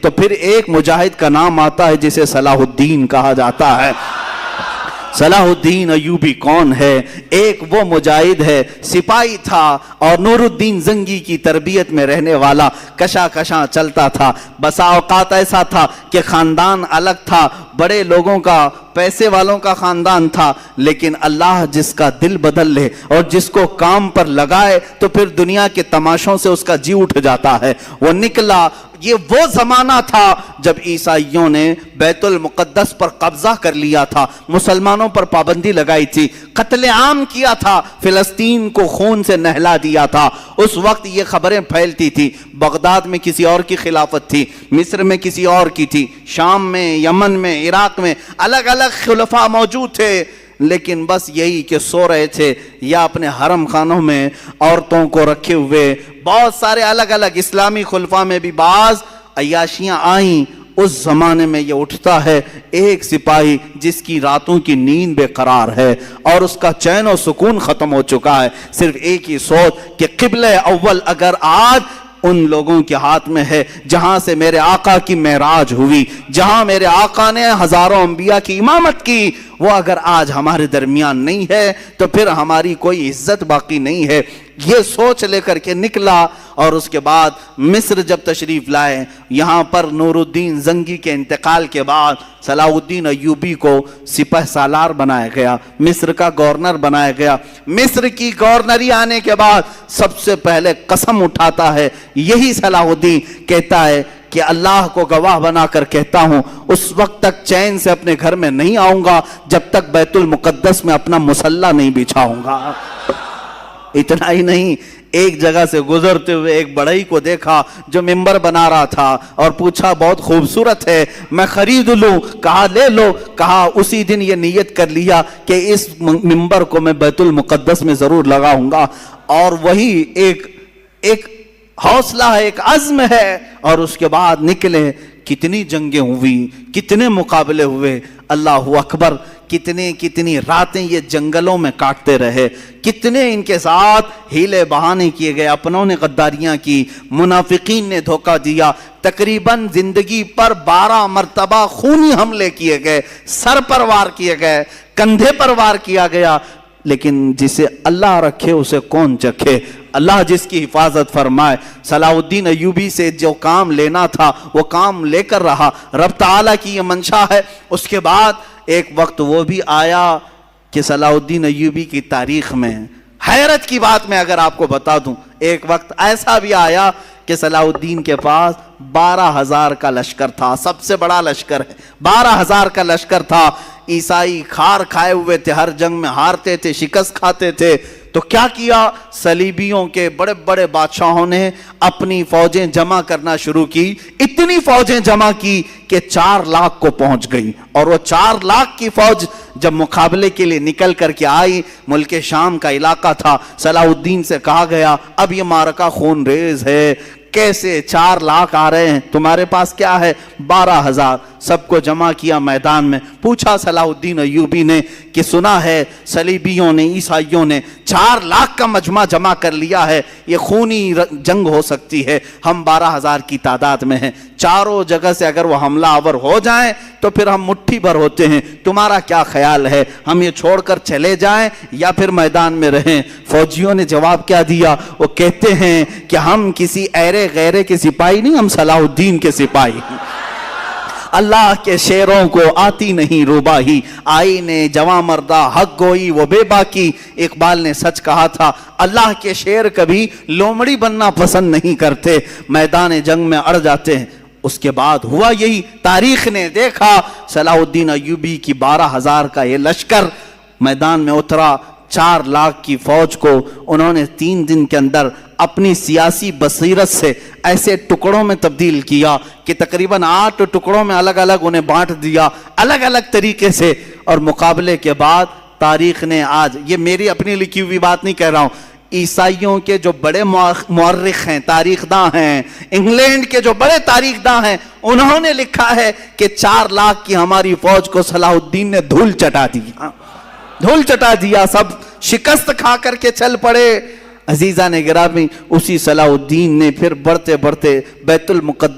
تو پھر ایک مجاہد کا نام آتا ہے جسے صلاح الدین کہا جاتا ہے۔ صلاح الدین ایوبی کون ہے؟ ایک وہ مجاہد ہے، سپاہی تھا اور نور الدین زنگی کی تربیت میں رہنے والا، کشا کشاں چلتا تھا۔ بسا اوقات ایسا تھا کہ خاندان الگ تھا، بڑے لوگوں کا، پیسے والوں کا خاندان تھا، لیکن اللہ جس کا دل بدل لے اور جس کو کام پر لگائے تو پھر دنیا کے تماشوں سے اس کا جی اٹھ جاتا ہے۔ وہ نکلا۔ یہ وہ زمانہ تھا جب عیسائیوں نے بیت المقدس پر قبضہ کر لیا تھا، مسلمانوں پر پابندی لگائی تھی، قتل عام کیا تھا، فلسطین کو خون سے نہلا دیا تھا۔ اس وقت یہ خبریں پھیلتی تھی، بغداد میں کسی اور کی خلافت تھی، مصر میں کسی اور کی تھی، شام میں، یمن میں، عراق میں الگ الگ خلفاء موجود تھے، لیکن بس یہی کہ سو رہے تھے یا اپنے حرم خانوں میں عورتوں کو رکھے ہوئے۔ بہت سارے الگ الگ اسلامی خلفاء میں بھی بعض عیاشیاں آئیں۔ اس زمانے میں یہ اٹھتا ہے ایک سپاہی جس کی راتوں کی نیند بے قرار ہے اور اس کا چین و سکون ختم ہو چکا ہے، صرف ایک ہی سوچ کہ قبلہ اول اگر آج ان لوگوں کے ہاتھ میں ہے جہاں سے میرے آقا کی معراج ہوئی، جہاں میرے آقا نے ہزاروں انبیاء کی امامت کی، وہ اگر آج ہمارے درمیان نہیں ہے تو پھر ہماری کوئی عزت باقی نہیں ہے۔ یہ سوچ لے کر کے نکلا اور اس کے بعد مصر جب تشریف لائے، یہاں پر نور الدین زنگی کے انتقال کے بعد صلاح الدین ایوبی کو سپہ سالار بنایا گیا، مصر کا گورنر بنایا گیا۔ مصر کی گورنری آنے کے بعد سب سے پہلے قسم اٹھاتا ہے یہی صلاح الدین، کہتا ہے کہ اللہ کو گواہ بنا کر کہتا ہوں اس وقت تک چین سے اپنے گھر میں نہیں آؤں گا جب تک بیت المقدس میں اپنا مصلی نہیں بچھاؤں گا۔ اتنا ہی نہیں، ایک جگہ سے گزرتے ہوئے ایک بڑھئی کو دیکھا جو ممبر بنا رہا تھا اور پوچھا بہت خوبصورت ہے، میں خرید لوں؟ کہا لے لو۔ کہا اسی دن یہ نیت کر لیا کہ اس ممبر کو میں بیت المقدس میں ضرور لگاؤں گا، اور وہی ایک حوصلہ ہے، ایک عزم ہے، اور اس کے بعد نکلے۔ کتنی جنگیں ہوئی، کتنے مقابلے ہوئے، اللہ اکبر، کتنی راتیں یہ جنگلوں میں کاٹتے رہے، کتنے ان کے ساتھ ہیلے بہانے کیے گئے، اپنوں نے غداریاں کی، منافقین نے دھوکہ دیا، تقریباً زندگی پر 12 مرتبہ خونی حملے کیے گئے، سر پر وار کیے گئے، کندھے پر وار کیا گیا، لیکن جسے اللہ رکھے اسے کون چکھے۔ اللہ جس کی حفاظت فرمائے۔ صلاح الدین ایوبی سے جو کام لینا تھا وہ کام لے کر رہا، رب تعالیٰ کی یہ منشا ہے۔ اس کے بعد ایک وقت وہ بھی آیا کہ صلاح الدین ایوبی کی تاریخ میں حیرت کی بات میں اگر آپ کو بتا دوں، ایک وقت ایسا بھی آیا کہ صلاح الدین کے پاس 12,000 کا لشکر تھا، سب سے بڑا لشکر ہے، 12,000 کا لشکر تھا۔ عیسائی کھار کھائے ہوئے تھے، ہر جنگ میں ہارتے تھے، شکست کھاتے تھے، تو کیا کیا؟ صلیبیوں کے بڑے بڑے بادشاہوں نے اپنی فوجیں جمع کرنا شروع کی، اتنی فوجیں جمع کی کہ 4 لاکھ کو پہنچ گئی، اور وہ 4 لاکھ کی فوج جب مقابلے کے لیے نکل کر کے آئی، ملک شام کا علاقہ تھا، صلاح الدین سے کہا گیا اب یہ معرکہ خون ریز ہے، کیسے 4 لاکھ آ رہے ہیں، تمہارے پاس کیا ہے؟ 12,000۔ سب کو جمع کیا میدان میں، پوچھا صلاح الدین ایوبی نے کہ سنا ہے صلیبیوں نے، عیسائیوں نے 4 لاکھ کا مجمع جمع کر لیا ہے، یہ خونی جنگ ہو سکتی ہے، ہم 12,000 کی تعداد میں ہیں، چاروں جگہ سے اگر وہ حملہ آور ہو جائیں تو پھر ہم مٹھی بھر ہوتے ہیں، تمہارا کیا خیال ہے، ہم یہ چھوڑ کر چلے جائیں یا پھر میدان میں رہیں؟ فوجیوں نے جواب کیا دیا؟ وہ کہتے ہیں کہ ہم کسی ایرے غیرے کے سپاہی نہیں، ہم صلاح الدین کے سپاہی ہیں، اللہ کے شیروں کو آتی نہیں روباہی، آئی نے جواں مردہ حق گوئی وہ بے باکی۔ اقبال نے سچ کہا تھا، اللہ کے شیر کبھی لومڑی بننا پسند نہیں کرتے، میدان جنگ میں اڑ جاتے ہیں۔ اس کے بعد ہوا یہی، تاریخ نے دیکھا صلاح الدین ایوبی کی 12,000 کا یہ لشکر میدان میں اترا، 4 لاکھ کی فوج کو انہوں نے 3 دن کے اندر اپنی سیاسی بصیرت سے ایسے ٹکڑوں میں تبدیل کیا کہ تقریباً 8 ٹکڑوں میں الگ الگ انہیں بانٹ دیا، الگ الگ طریقے سے، اور مقابلے کے بعد تاریخ نے آج، یہ میری اپنی لکھی ہوئی بات نہیں کہہ رہا ہوں، عیسائیوں کے جو بڑے مورخ ہیں، تاریخ داں ہیں، انگلینڈ کے جو بڑے تاریخ داں ہیں، انہوں نے لکھا ہے کہ 4 لاکھ کی ہماری فوج کو صلاح الدین نے دھول چٹا دیا، سب شکست کھا کر کے چل پڑے۔ عزیزان گرامی، اسی صلاح الدین نے پھر بڑھتے بڑھتے بیت المقدس